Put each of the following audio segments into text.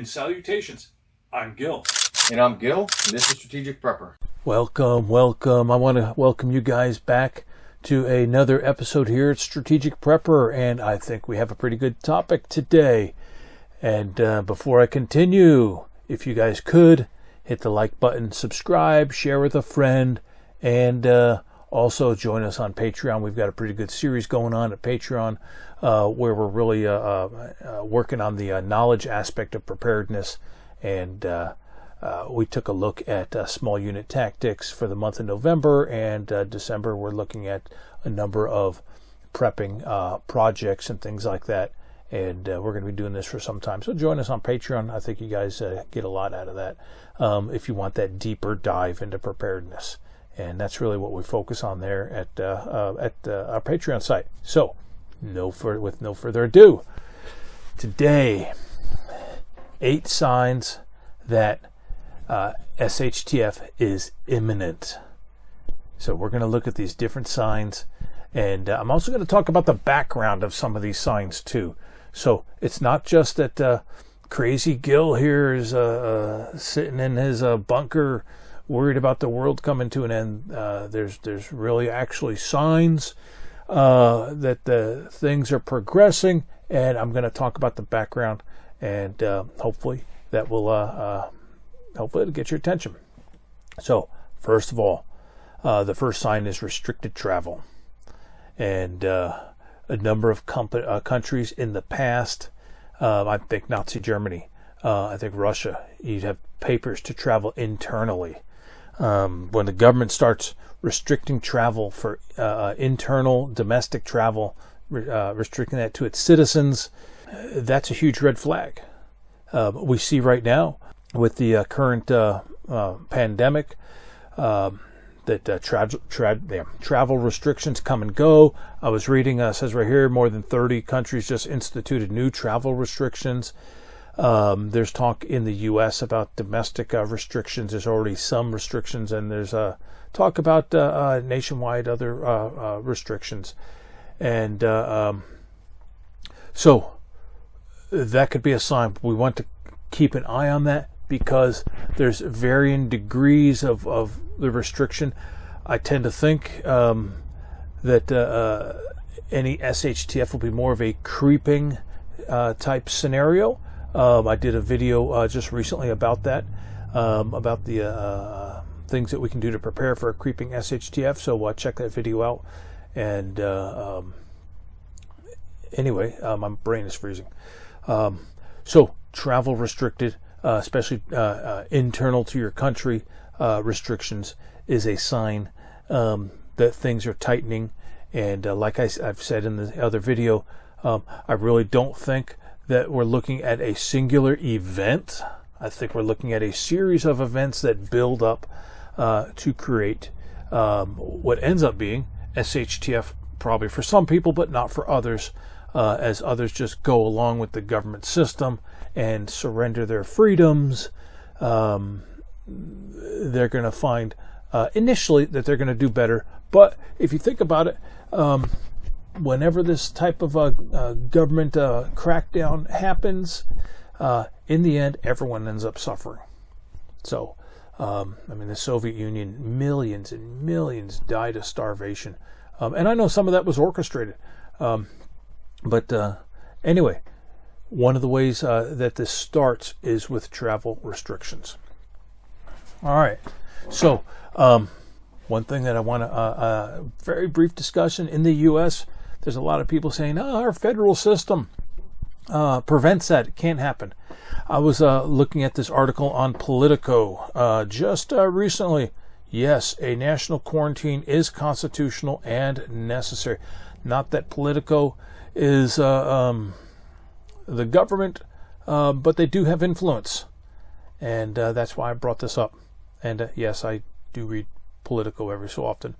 And salutations, I'm Gil. And I'm Gil, and this is Strategic Prepper. Welcome. I want to welcome you guys back to another episode here at Strategic Prepper, and I think we have a pretty good topic today. And before I continue, if you guys could, hit the like button, subscribe, share with a friend, and also join us on Patreon. We've got a pretty good series going on at Patreon where we're really working on the knowledge aspect of preparedness. And we took a look at small unit tactics for the month of November, and December we're looking at a number of prepping projects and things like that. And we're going to be doing this for some time. So join us on Patreon. I think you guys get a lot out of that if you want that deeper dive into preparedness. And that's really what we focus on there at our Patreon site. So with no further ado, today, 8 signs that SHTF is imminent. So we're going to look at these different signs, and I'm also going to talk about the background of some of these signs too. So it's not just that crazy Gil here is sitting in his bunker worried about the world coming to an end. There's really actually signs that the things are progressing, and I'm going to talk about the background, and hopefully that will hopefully it'll get your attention. So first of all, the first sign is restricted travel, and a number of countries in the past, I think Nazi Germany, I think Russia, you'd have papers to travel internally. When the government starts restricting travel for internal domestic travel, restricting that to its citizens, that's a huge red flag. We see right now with the current pandemic that travel restrictions come and go. I was reading, says right here, more than 30 countries just instituted new travel restrictions. There's talk in the U.S. about domestic restrictions. There's already some restrictions, and there's talk about nationwide other restrictions. And so that could be a sign. We want to keep an eye on that, because there's varying degrees of the restriction. I tend to think that any SHTF will be more of a creeping type scenario. I did a video just recently about that, about the things that we can do to prepare for a creeping SHTF. So check that video out. And anyway, my brain is freezing. So travel restricted, especially internal to your country restrictions, is a sign that things are tightening. And like I've said in the other video, I really don't think that we're looking at a singular event. I think we're looking at a series of events that build up to create what ends up being SHTF, probably for some people, but not for others, as others just go along with the government system and surrender their freedoms. They're going to find initially that they're going to do better. But if you think about it, whenever this type of government crackdown happens, in the end, everyone ends up suffering. So, the Soviet Union, millions and millions died of starvation. And I know some of that was orchestrated. But anyway, one of the ways that this starts is with travel restrictions. All right. So, one thing that I want to, very brief discussion in the U.S., there's a lot of people saying, our federal system prevents that. It can't happen. I was looking at this article on Politico just recently. Yes, a national quarantine is constitutional and necessary. Not that Politico is the government, but they do have influence. And that's why I brought this up. And yes, I do read Politico every so often.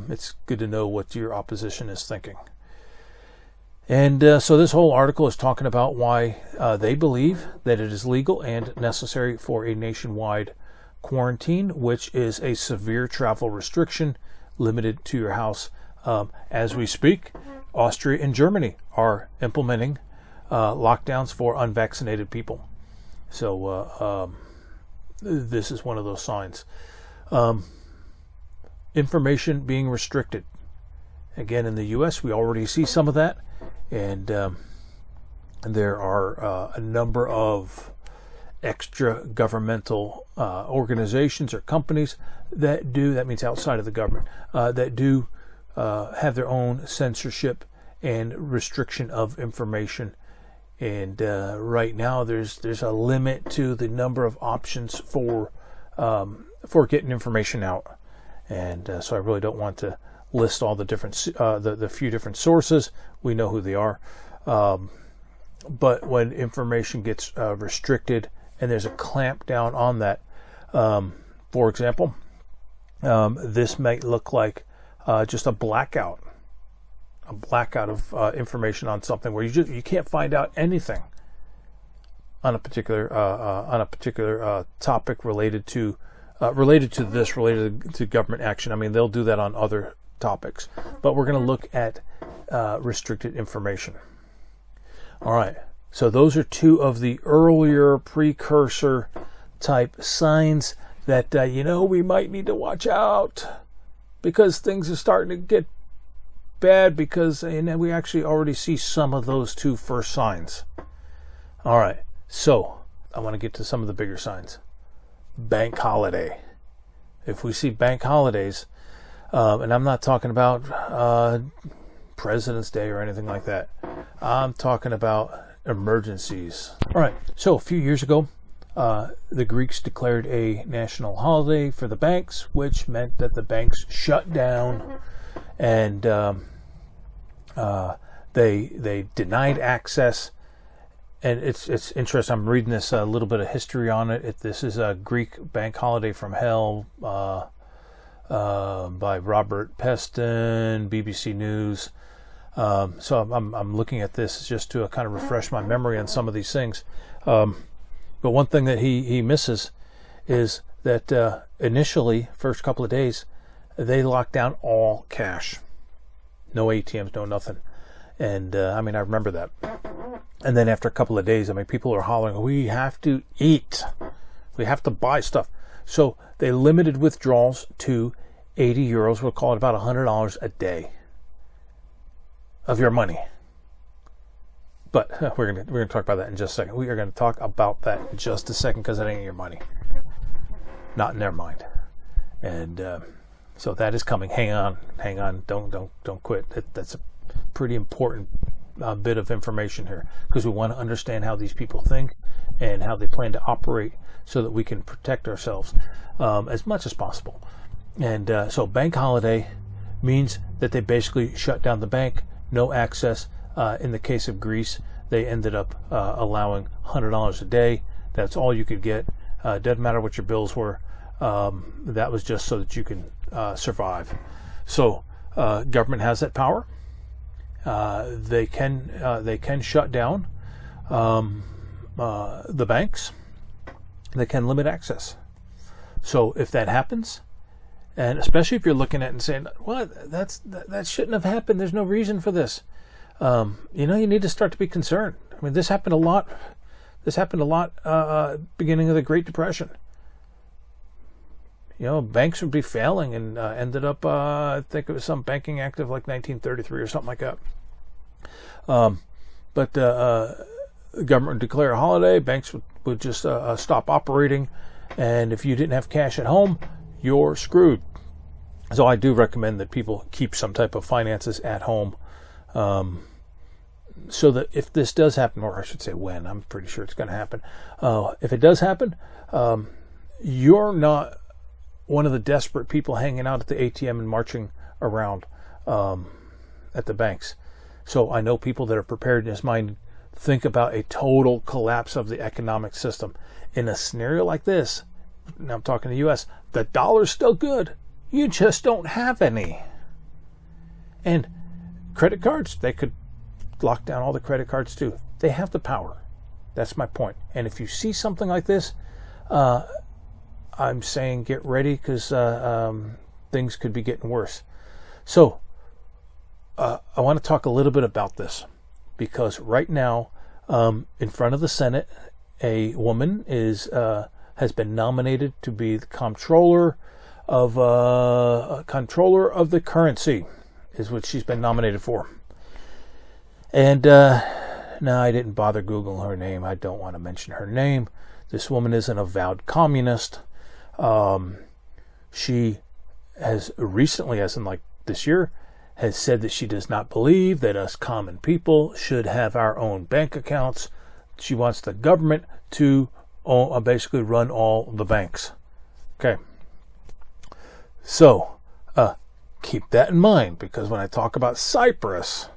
It's good to know what your opposition is thinking. And so this whole article is talking about why they believe that it is legal and necessary for a nationwide quarantine, which is a severe travel restriction limited to your house. As we speak, Austria and Germany are implementing lockdowns for unvaccinated people. So this is one of those signs. Information being restricted. Again, in the U.S., we already see some of that, and there are a number of extra governmental organizations or companies that means outside of the government, that do have their own censorship and restriction of information. And right now, there's a limit to the number of options for getting information out. And so I really don't want to list all the different the few different sources. We know who they are. But when information gets restricted and there's a clamp down on that, for example, this might look like just a blackout of information on something where you can't find out anything on a particular topic related to government action. I mean, they'll do that on other topics, but we're going to look at restricted information. All right, so those are two of the earlier precursor type signs that we might need to watch out, because things are starting to get bad, because we actually already see some of those two first signs. All right, so I want to get to some of the bigger signs. Bank holiday. If we see bank holidays, and I'm not talking about President's Day or anything like that. I'm talking about emergencies. All right, so a few years ago, the Greeks declared a national holiday for the banks, which meant that the banks shut down, and they denied access. And it's interesting. I'm reading this a little bit of history on it. This is a Greek bank holiday from hell by Robert Peston, BBC News. So I'm looking at this just to kind of refresh my memory on some of these things. But one thing that he misses is that initially, first couple of days, they locked down all cash. No ATMs, no nothing. And I remember that. And then after a couple of days, people are hollering, we have to eat. We have to buy stuff. So they limited withdrawals to 80 euros. We'll call it about $100 a day of your money. But we're gonna talk about that in just a second. We are going to talk about that in just a second, because it ain't your money. Not in their mind. And so that is coming. Hang on. Don't quit. That's a pretty important bit of information here, because we want to understand how these people think and how they plan to operate, so that we can protect ourselves as much as possible. And so bank holiday means that they basically shut down the bank, no access. In the case of Greece, they ended up allowing $100 a day. That's all you could get. Doesn't matter what your bills were. That was just so that you can survive. So government has that power. They can shut down the banks. They can limit access. So if that happens, and especially if you're looking at it and saying, well, that shouldn't have happened, there's no reason for this, you need to start to be concerned. This happened a lot. Beginning of the Great Depression. Banks would be failing, and ended up, I think it was some Banking Act of like 1933 or something like that. But the government would declare a holiday, banks would just stop operating, and if you didn't have cash at home, you're screwed. So I do recommend that people keep some type of finances at home, so that if this does happen, or I should say when, I'm pretty sure it's going to happen. If it does happen, you're not one of the desperate people hanging out at the ATM and marching around at the banks. So I know people that are preparedness minded think about a total collapse of the economic system. In a scenario like this, now I'm talking the U.S., the dollar's still good. You just don't have any. And credit cards, they could lock down all the credit cards too. They have the power. That's my point. And if you see something like this, I'm saying get ready, because things could be getting worse. So I want to talk a little bit about this, because right now, in front of the Senate a woman has been nominated to be the comptroller of the currency, is what she's been nominated for. And no, I didn't bother Googling her name. I don't want to mention her name. This woman is an avowed communist. She has recently, as in like this year, has said that she does not believe that us common people should have our own bank accounts. She wants the government to basically run all the banks. Okay. So, keep that in mind, because when I talk about Cyprus,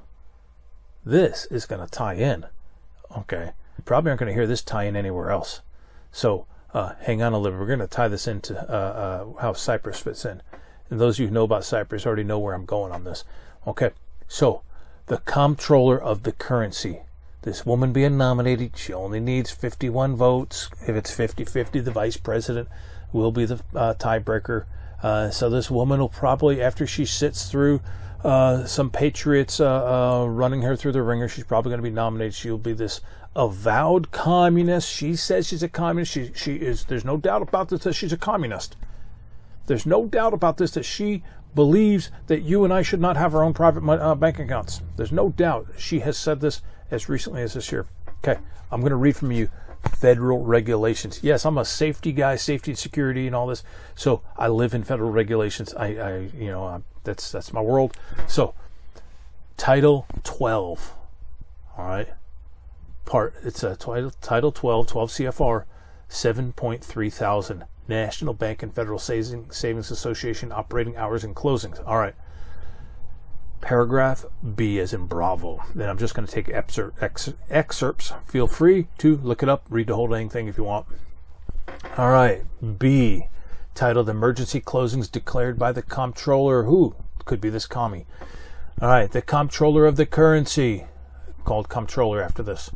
this is going to tie in. Okay. You probably aren't going to hear this tie in anywhere else. So, hang on a little. We're going to tie this into how Cyprus fits in. And those of you who know about Cyprus already know where I'm going on this. Okay. So, the comptroller of the currency. This woman being nominated, she only needs 51 votes. If it's 50-50, the vice president will be the tiebreaker. So this woman will probably, after she sits through some patriots running her through the ringer, she's probably going to be nominated. She'll be this avowed communist. She says she's a communist. She is. There's no doubt about this that she's a communist. There's no doubt about this that she believes that you and I should not have our own private bank accounts. There's no doubt. She has said this as recently as this year. Okay, I'm going to read from you federal regulations. Yes, I'm a safety guy, safety and security and all this. So I live in federal regulations. That's my world. So Title 12. All right. It's a Title 12 CFR 7.3 thousand. National Bank and Federal Savings Association operating hours and closings. All right. Paragraph B as in Bravo. Then I'm just going to take excerpts. Feel free to look it up, read the whole dang thing if you want. All right. B, titled Emergency Closings Declared by the Comptroller. Who could be this commie? All right. The Comptroller of the Currency, called Comptroller after this,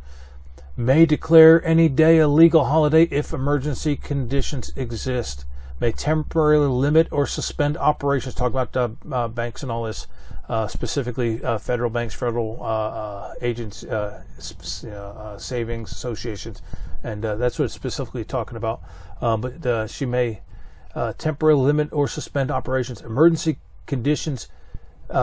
may declare any day a legal holiday if emergency conditions exist. May temporarily limit or suspend operations. Talk about banks and all this. Specifically federal banks, federal agents, savings associations, and that's what it's specifically talking about. But she may temporarily limit or suspend operations. Emergency conditions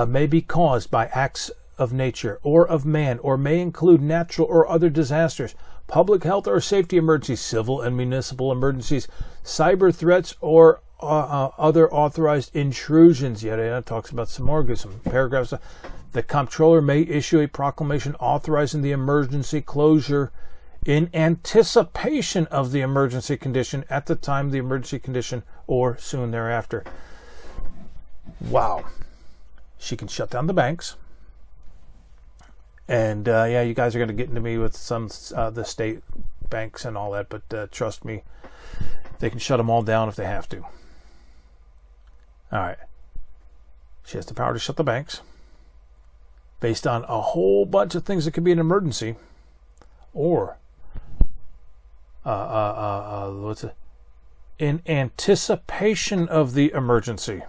may be caused by acts of nature or of man, or may include natural or other disasters, public health or safety emergencies, civil and municipal emergencies, cyber threats, or other authorized intrusions. Yet it talks about some paragraphs. The comptroller may issue a proclamation authorizing the emergency closure in anticipation of the emergency condition at the time of the emergency condition or soon thereafter. Wow. She can shut down the banks. And you guys are going to get into me with some the state banks and all that, but trust me, they can shut them all down if they have to. All right. She has the power to shut the banks based on a whole bunch of things that could be an emergency, or in anticipation of the emergency.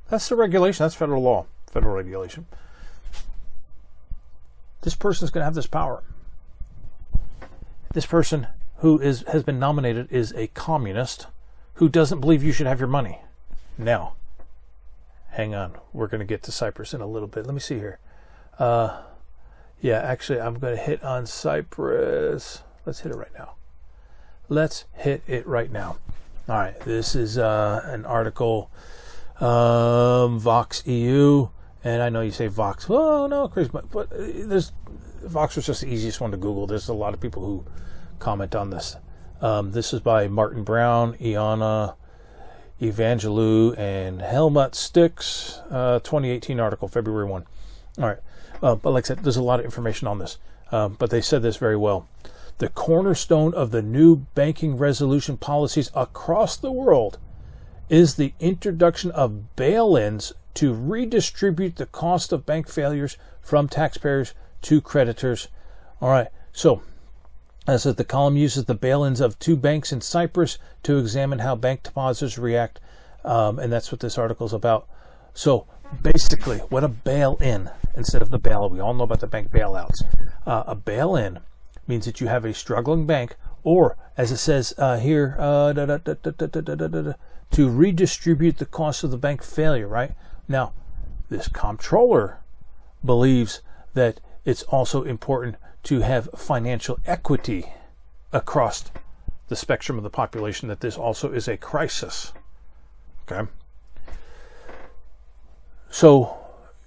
That's the regulation. That's federal law, federal regulation. This person is going to have this power. This person who has been nominated is a communist who doesn't believe you should have your money. Now, hang on. We're going to get to Cyprus in a little bit. Let me see here. Actually, I'm going to hit on Cyprus. Let's hit it right now. Let's hit it right now. All right. This is an article, Vox EU. And I know you say Vox. Oh, no, crazy. But Vox was just the easiest one to Google. There's a lot of people who comment on this. This is by Martin Brown, Iana Evangelou, and Helmut Stix, 2018 article, February 1. All right. But like I said, there's a lot of information on this. But they said this very well. The cornerstone of the new banking resolution policies across the world is the introduction of bail-ins to redistribute the cost of bank failures from taxpayers to creditors. All right. So, as the column uses the bail-ins of 2 banks in Cyprus to examine how bank depositors react, and that's what this article is about. So, basically, what a bail-in instead of the bailout. We all know about the bank bailouts. A bail-in means that you have a struggling bank, or as it says here, to redistribute the cost of the bank failure, right? Now, this comptroller believes that it's also important to have financial equity across the spectrum of the population, that this also is a crisis. Okay? So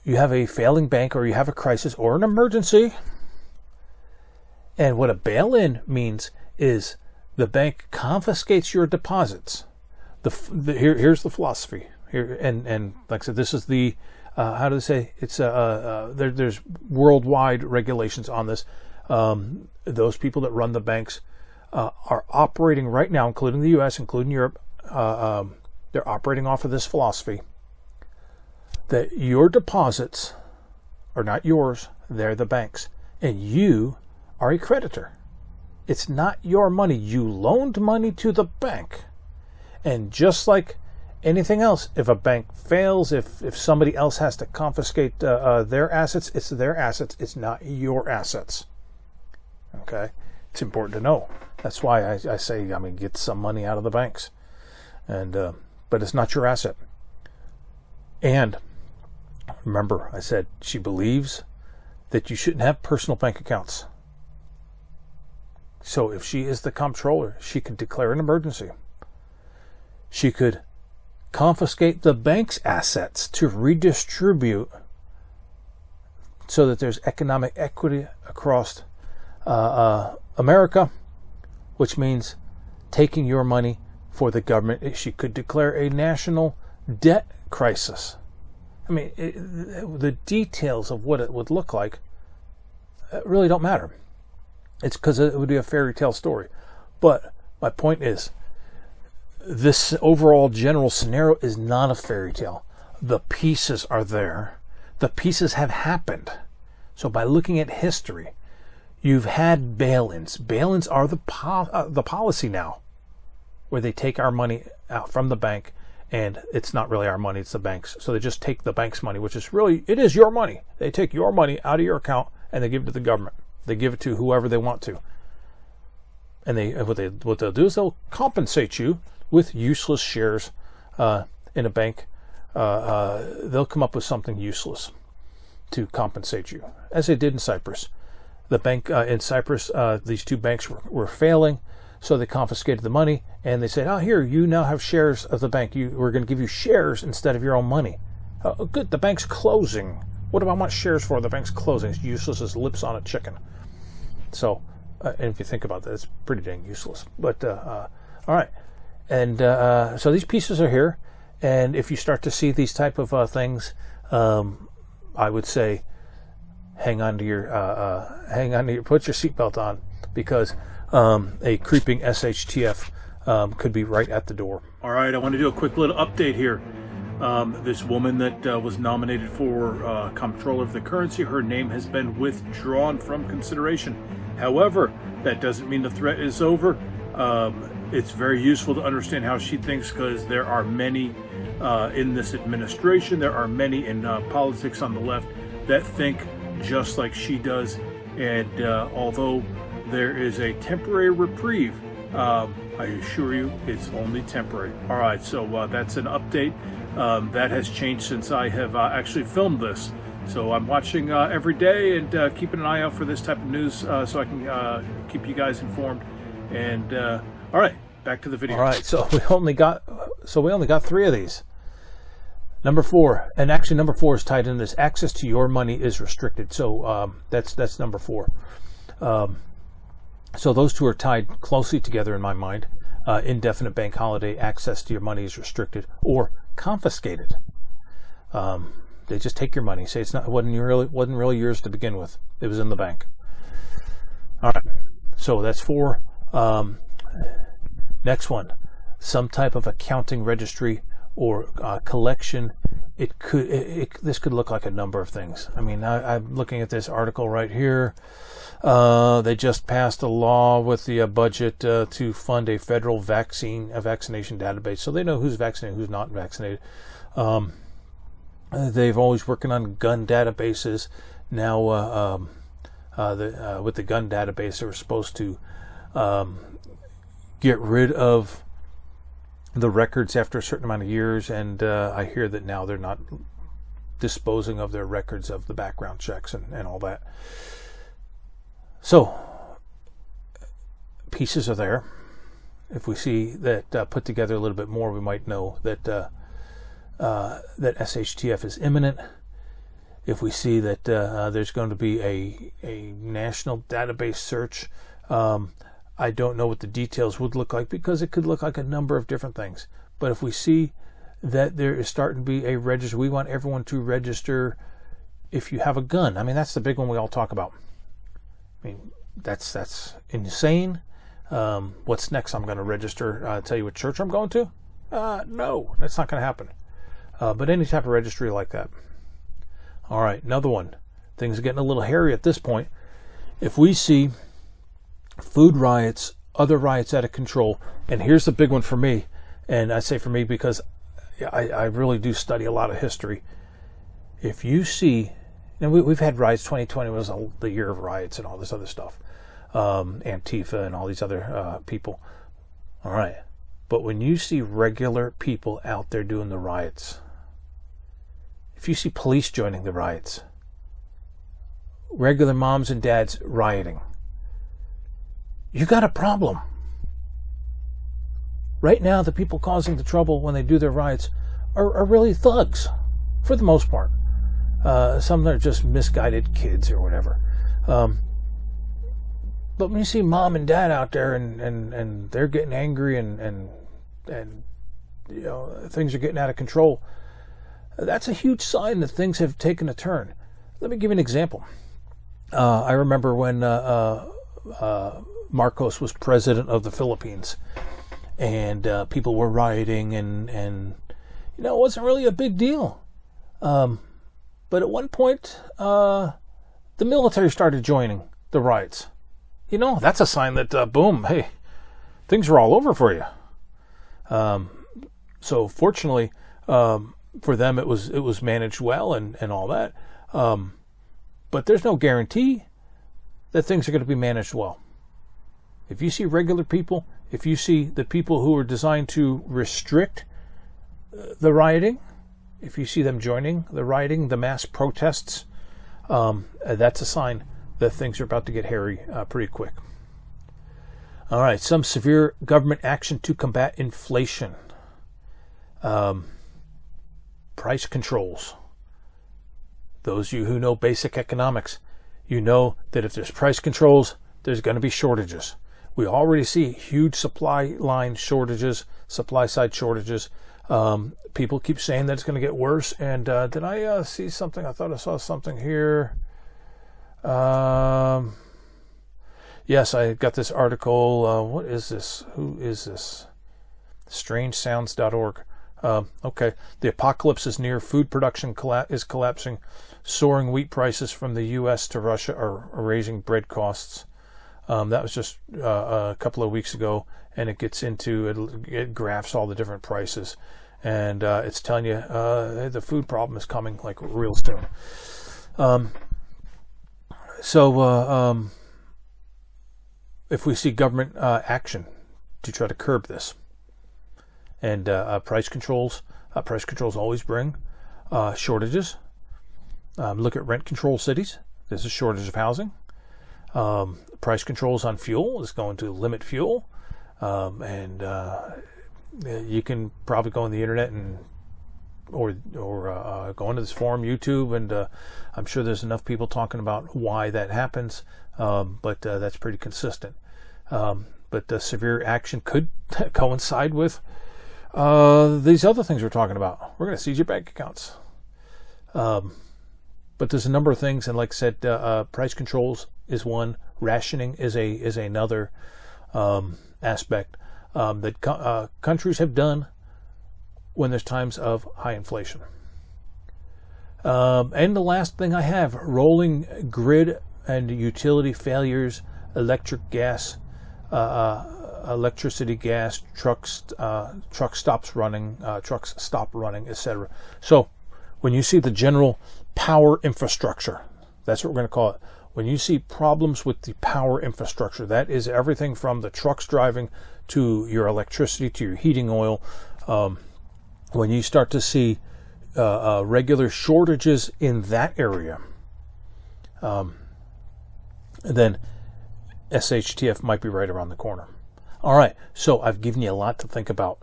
you have a failing bank, or you have a crisis or an emergency. And what a bail-in means is the bank confiscates your deposits. Here's the philosophy. Here, and like I said, this is the how do they say? It's there's worldwide regulations on this. Those people that run the banks are operating right now, including the U.S., including Europe. They're operating off of this philosophy that your deposits are not yours; they're the bank's, and you are a creditor. It's not your money. You loaned money to the bank, and just like anything else, if a bank fails, if somebody else has to confiscate their assets, it's their assets. It's not your assets. Okay, it's important to know. That's why I say, get some money out of the banks, and but it's not your asset. And remember, I said she believes that you shouldn't have personal bank accounts. So if she is the comptroller, she could declare an emergency. She could confiscate the bank's assets to redistribute so that there's economic equity across America, which means taking your money for the government. She could declare a national debt crisis. The details of what it would look like really don't matter. It's because it would be a fairy tale story. But my point is, this overall general scenario is not a fairy tale. The pieces are there. The pieces have happened. So by looking at history, you've had bail-ins. Bail-ins are the policy now, where they take our money out from the bank, and it's not really our money, it's the bank's. So they just take the bank's money, which is really, it is your money. They take your money out of your account and they give it to the government. They give it to whoever they want to. And what they'll do is they'll compensate you with useless shares in a bank. They'll come up with something useless to compensate you, as they did in Cyprus. The bank in Cyprus, these two banks were failing, so they confiscated the money, and they said, here, you now have shares of the bank. We're going to give you shares instead of your own money. Good, the bank's closing. What do I want shares for? The bank's closing. It's useless as lips on a chicken. So, and if you think about that, it's pretty dang useless. But, all right. And so these pieces are here, and if you start to see these type of things, I would say hang on to your put your seatbelt on, because a creeping SHTF could be right at the door. All right, I want to do a quick little update here. This woman that was nominated for comptroller of the currency, her name has been withdrawn from consideration. However, that doesn't mean the threat is over. It's very useful to understand how she thinks, because there are many in this administration, there are many in politics on the left that think just like she does. And although there is a temporary reprieve, I assure you it's only temporary. All right, so that's an update. That has changed since I have actually filmed this. So I'm watching every day and keeping an eye out for this type of news, so I can keep you guys informed. And all right, back to the video. All right, so we only got 3 of these. Number 4, and actually number 4 is tied in this. Access to your money is restricted. So that's number 4. So those two are tied closely together in my mind. Indefinite bank holiday, access to your money is restricted or confiscated. They just take your money, say it wasn't really yours to begin with. It was in the bank. All right, so that's 4. Next one, some type of accounting registry or collection. This could look like a number of things. I'm looking at this article right here. They just passed a law with the budget to fund a federal vaccination database, so they know who's vaccinated, who's not vaccinated. They've always working on gun databases. Now with the gun database, they were supposed to get rid of the records after a certain amount of years, and I hear that now they're not disposing of their records of the background checks and all that. So pieces are there. If we see that put together a little bit more, we might know that that SHTF is imminent. If we see that there's going to be a national database search, I don't know what the details would look like, because it could look like a number of different things. But if we see that there is starting to be a register, we want everyone to register if you have a gun. I mean, that's the big one we all talk about. I mean, that's insane. What's next? I'm going to register, tell you what church I'm going to? No, that's not going to happen. But any type of registry like that. All right, another one. Things are getting a little hairy at this point. If we see food riots, other riots out of control, and here's the big one for me, and I say for me because I really do study a lot of history. If you see, and we've had riots, 2020 was the year of riots and all this other stuff, Antifa and all these other people. All right, but when you see regular people out there doing the riots, if you see police joining the riots, regular moms and dads rioting, you got a problem. Right now, the people causing the trouble when they do their riots are really thugs, for the most part. Some are just misguided kids or whatever. But when you see mom and dad out there and they're getting angry and you know, things are getting out of control, that's a huge sign that things have taken a turn. Let me give you an example. I remember when Marcos was president of the Philippines, and people were rioting, and you know, it wasn't really a big deal. But at one point, the military started joining the riots. You know, that's a sign that boom, hey, things are all over for you. So fortunately, for them, it was managed well and all that. But there's no guarantee that things are going to be managed well. If you see regular people, if you see the people who are designed to restrict the rioting, if you see them joining the rioting, the mass protests, that's a sign that things are about to get hairy pretty quick. All right, some severe government action to combat inflation. Price controls. Those of you who know basic economics, you know that if there's price controls, there's going to be shortages. We already see huge supply line shortages, supply side shortages. People keep saying that it's going to get worse. And did I see something? I thought I saw something here. Yes, I got this article. What is this? Who is this? Strangesounds.org. Okay. The apocalypse is near. Food production is collapsing. Soaring wheat prices from the U.S. to Russia are raising bread costs. That was just a couple of weeks ago, and it gets into it graphs all the different prices, and it's telling you the food problem is coming like real soon. So if we see government action to try to curb this, and price controls always bring shortages. Look at rent control cities. There's a shortage of housing. Price controls on fuel is going to limit fuel, and you can probably go on the internet and or go into this forum, YouTube, and I'm sure there's enough people talking about why that happens, but that's pretty consistent. But severe action could coincide with these other things we're talking about. We're going to seize your bank accounts. But there's a number of things, and like I said, price controls is one. Rationing is another aspect that countries have done when there's times of high inflation. And the last thing I have, rolling grid and utility failures, electricity, gas, trucks stop running, etc. So when you see the general power infrastructure, that's what we're going to call it. when you see problems with the power infrastructure, that is everything from the trucks driving to your electricity to your heating oil. When you start to see regular shortages in that area, then SHTF might be right around the corner. All right, so I've given you a lot to think about,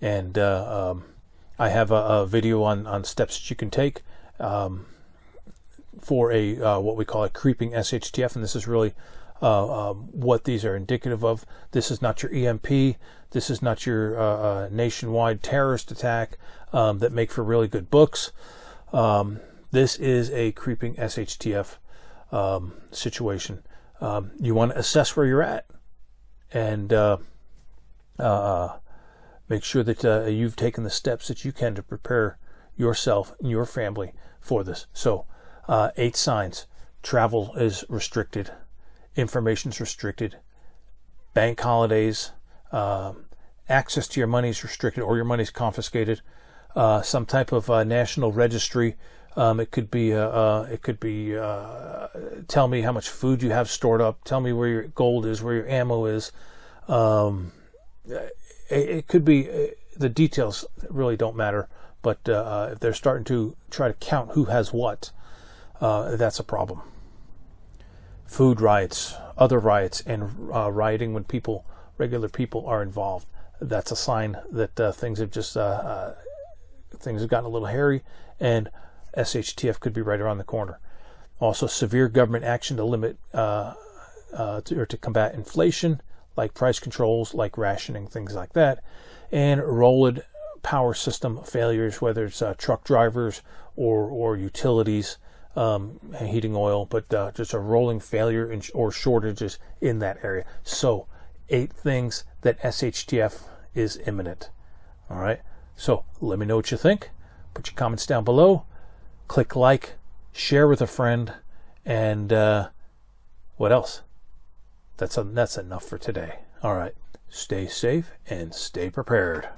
and I have a video on steps that you can take for a what we call a creeping SHTF, and this is really what these are indicative of. This is not your EMP. This is not your nationwide terrorist attack that make for really good books. This is a creeping SHTF situation. You want to assess where you're at and make sure that you've taken the steps that you can to prepare yourself and your family for this. So 8 signs. Travel is restricted. Information is restricted. Bank holidays. Access to your money is restricted, or your money is confiscated. Some type of national registry. It could be tell me how much food you have stored up. Tell me where your gold is, where your ammo is. It could be the details really don't matter, but if they're starting to try to count who has what, that's a problem. Food riots, other riots, and rioting when regular people are involved. That's a sign that things have gotten a little hairy, and SHTF could be right around the corner. Also, severe government action to limit or to combat inflation, like price controls, like rationing, things like that, and rolled power system failures, whether it's truck drivers or utilities, heating oil, but just a rolling failure or shortages in that area. So 8 things that SHTF is imminent. All right. So let me know what you think. Put your comments down below. Click like, share with a friend, and what else? That's enough for today. All right. Stay safe and stay prepared.